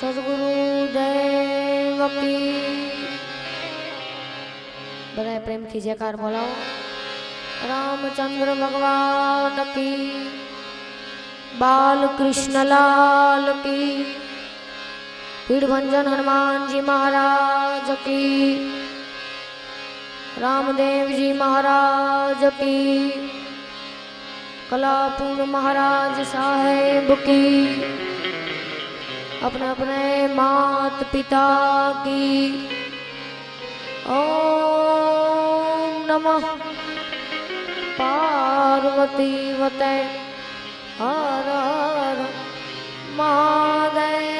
સદગુરુદેવ કી બધાય પ્રેમથી જયકાર બોલાવો। રામચંદ્ર ભગવાન કી, બાલકૃષ્ણ લાલ की, पीड़भंजन हनुमान जी महाराज की, रामदेव जी महाराज की, कलापुर महाराज साहेब की, अपने अपने मात पिता की। ओम नमः पार्वती वते हर हर महादेव।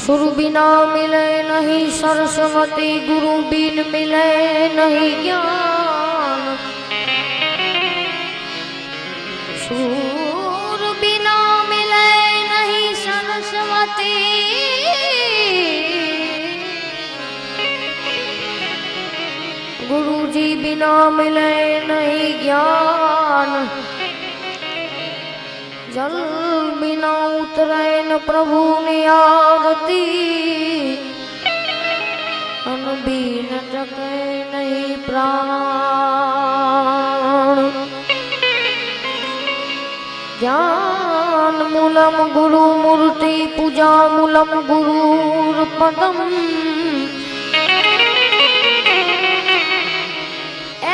सुर बिना मिले नहीं सरस्वती, गुरु बिन मिले नहीं ज्ञान। सुर बिना मिले नहीं सरस्वती, गुरु जी बिना मिले नहीं ज्ञान। जल बिना उतरे न प्रभु ने आरती, अन बिन टके नहीं प्राण। ज्ञान मूलम गुरु मूर्ति, पूजा मूलम गुरुर पदम।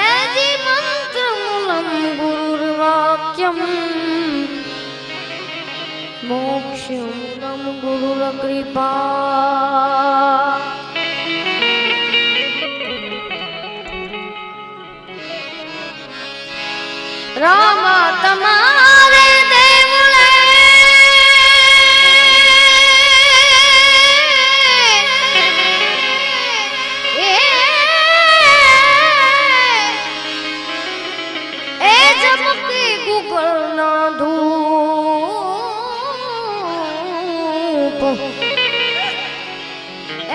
ऐसी मंत्र मूलम गुरुर्वाक्यम, मोक्षम गुरुर कृपा। रामा तमारे देवले ए जमके गूगल ना धूप।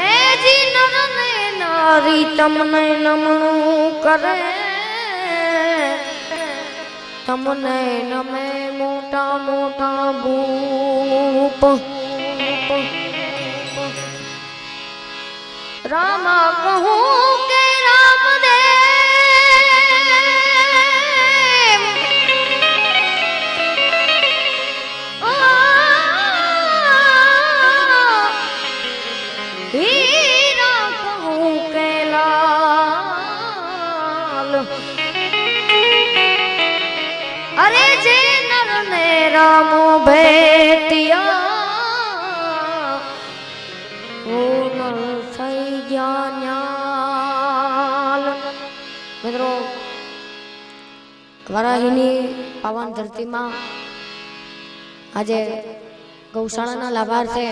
ए जी नर ने नारी तमने नमनु करे, तमने नमे मोटा मोटा भूप। रामा कहूँ के रामदेव, हीरा कहूँ के लाल। अरे जे नर ने रामो भेटिया, ओ नर થઈ ગયા ન્યાલ। મિત્રો, વરાહીની પાવન ધરતીમાં આજે ગૌશાળાના લાભાર્થે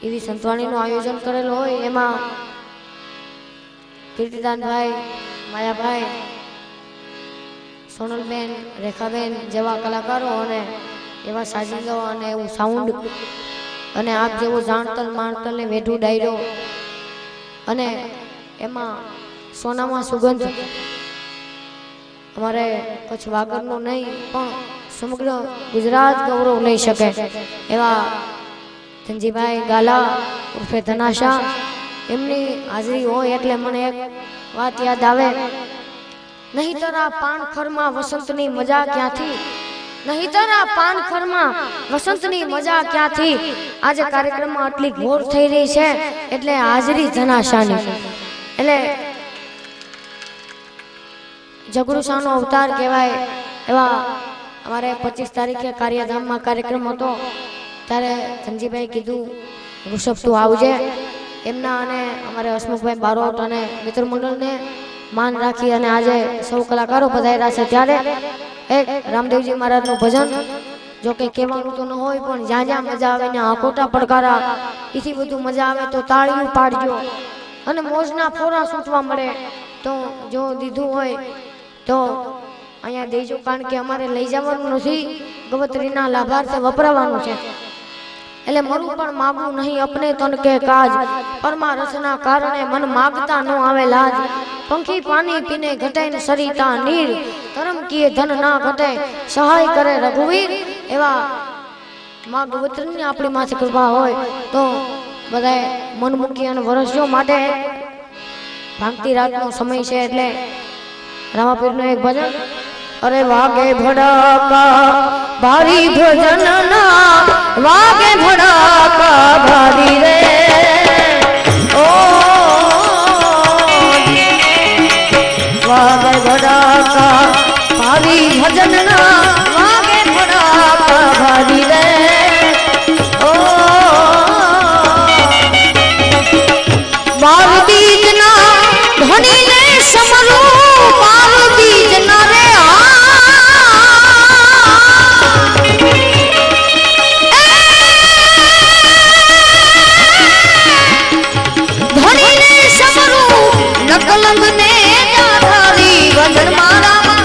એવી સંતવાણીનું આયોજન કરેલું હોય, એમાં કીર્તિદાનભાઈ, માયાભાઈ, સોનલબેન, રેખાબેન જેવા કલાકારો અને એવા સાજિંદો અને એવું સાઉન્ડ અને આપ જેવો જાણતલ માણતલ ને વેઢું ડાયરો અને એમાં સોનામાં સુગંધ અમારે કચ્છ વાગડનું નહીં પણ સમગ્ર ગુજરાત ગૌરવ લઈ શકે એવા ધનજીભાઈ ગાલા ઉર્ફે ધનાશા, એમની હાજરી હોય એટલે મને એક વાત યાદ આવે। નહીતર આ પાનખરમાં વસંતની મજા ક્યાંથી, નહીતર આ પાનખરમાં વસંતની મજા ક્યાંથી। આજે કાર્યક્રમમાં આટલી ઘોર થઈ રહી છે એટલે હાજરી ધનાશાની, એટલે જગરુશાનો અવતાર કહેવાય એવા અમારે 25 તારીખે કાર્યધામમાં કાર્યક્રમ હતો, ત્યારે ધનજીભાઈ કીધું ઋષભ તું આવજે। એમના અને અમારે હસમુખભાઈ બારોટ અને મિત્ર મંડળને માન રાખી અને આજે સૌ કલાકારો પધાર્યા છે, ત્યારે એક રામદેવજી મહારાજનું ભજન, જો કે કહેવાનું તો ન હોય પણ જ્યાં જ્યાં મજા આવે ને આકોટા પડકારા, એથી બધું મજા આવે તો તાળીઓ પાડજો અને મોજના ફોરા છૂટવા મળે તો જો દીધું હોય તો અહીંયા દેજો, કારણ કે અમારે લઈ જવાનું નથી, ગવત્રીના લાભાર્થે વપરાવાનું છે। એટલે મરું પણ માગું નહીં અપને તન કે કાજ પરમા રસના કારણે મન માગતા નો આવે લાજ પંખી પાણી પીને ઘટે ને સરિતા નીર ધર્મ કીએ ધન ના ઘટે સહાય કરે રઘુવીર એવા માં ગોત્રની આપણી માથે કૃપા હોય તો બધાએ મન મૂકી અને વર્ષો માટે ભાંગતી રાતનો સમય છે એટલે રામાપીરનું એક ભજન અરે વાગે ભડાકા ભારી ભજન ના વાગે ભડાકા ભારી રે ઓ વાગે ભડાકા ભારી ભજન ના વાગે ભડાકા ભારી રે ઓ બાર બીજ ના ધણી ને સમરું બાર બીજ ના રે નકલંગ ને જાધારી વજન મારા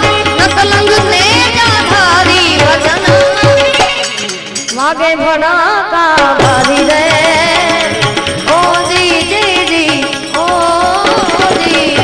નકલંગ ને જાધારી વજન વાગે ભડાકા ભારી રે ઓ જી જી જી ઓ જી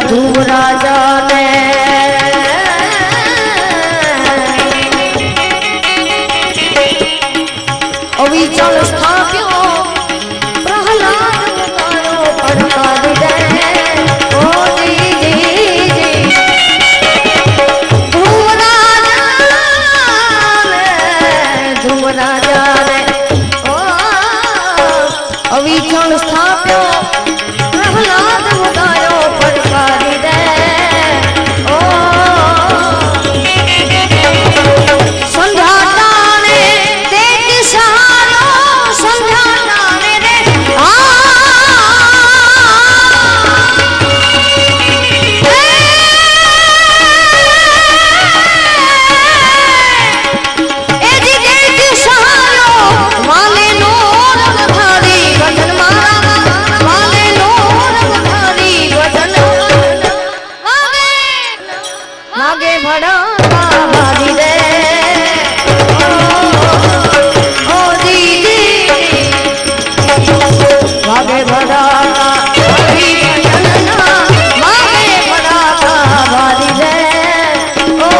ધ્રુવ રાજા ને અવિચલ સ્થાપ્યો પ્રહલાદ ઉતારો પડકાર દે ઓ જી જી જી ધ્રુવ રાજા ને ઓ અવિચલ સ્થાપ્યો પ્રહલાદ ઉતારો પડકારી દે ઓ સંધાતાને તે કિસાનો સંધાતાને રે એ જી તે કિસાનો વાલે નો રંગધારી વજન મારા વાલે નો રંગધારી વજન વાગે ભડાકા ભારી રે ઓ જી જી વાગે ભડાકા ભારી ભજન ના વાગે ભડાકા ભારી રે ઓ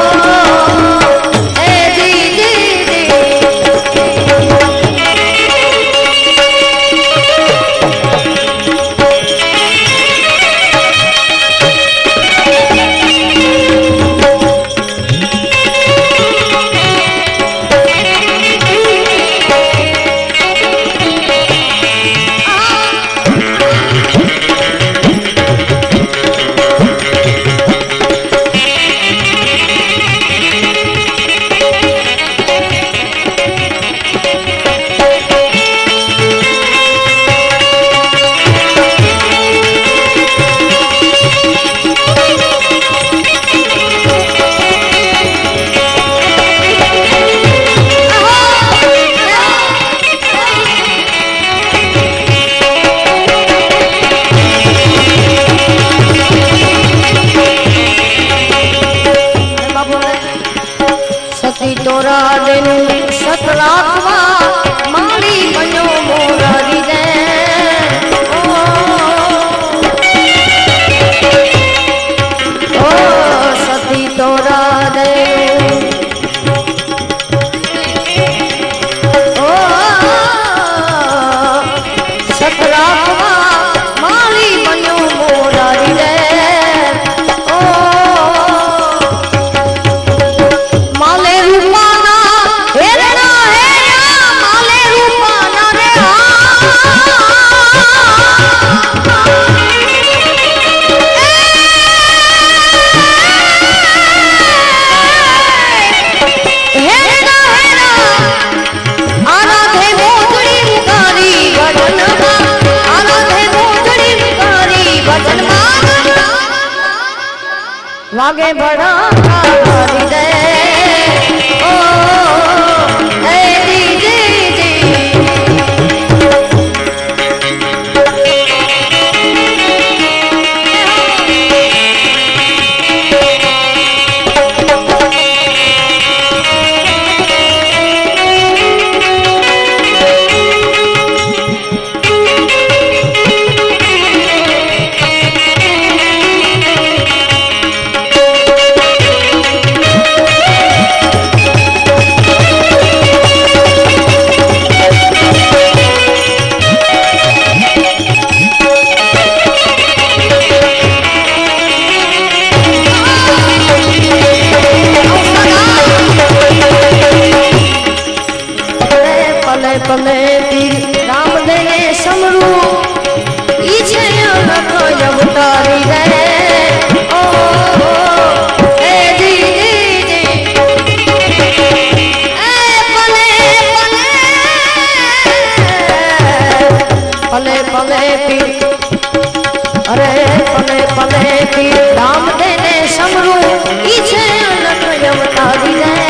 એ જી જી જી સતી તોરા દેનું સત રાખવા મારી બન્યો મોરારી દે ઓ સતી તોરા દેનું ઓ સત રાખવા મારી બન્યો મોરારી દે ઓ માલે રૂપાના હેરણા હેરા आगे बढ़ा हरी दे ओ जी जी जी पले तीर राम देने समरू इछे अनक अवतारी रे ओ ए जी जी जी ए पले पले पले पले तीर अरे पले पले तीर राम देने समरू इछे अनक अवतारी रे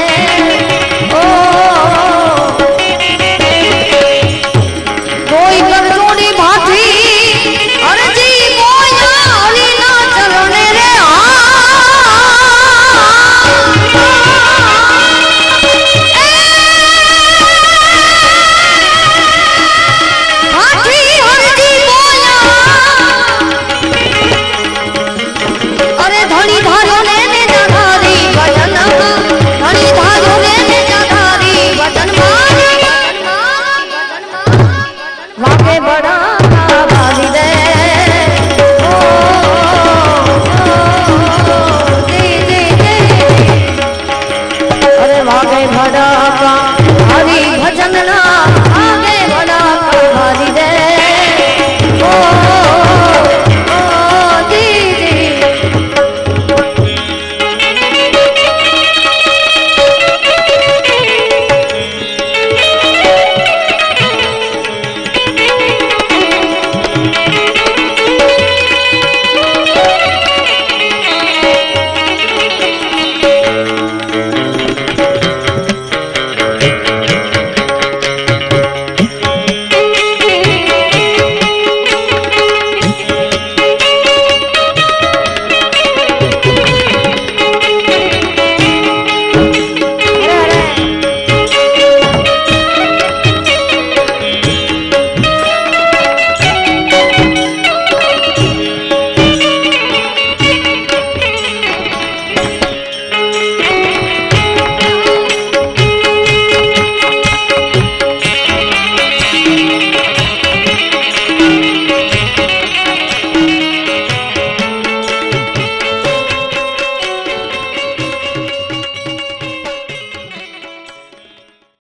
भड़ा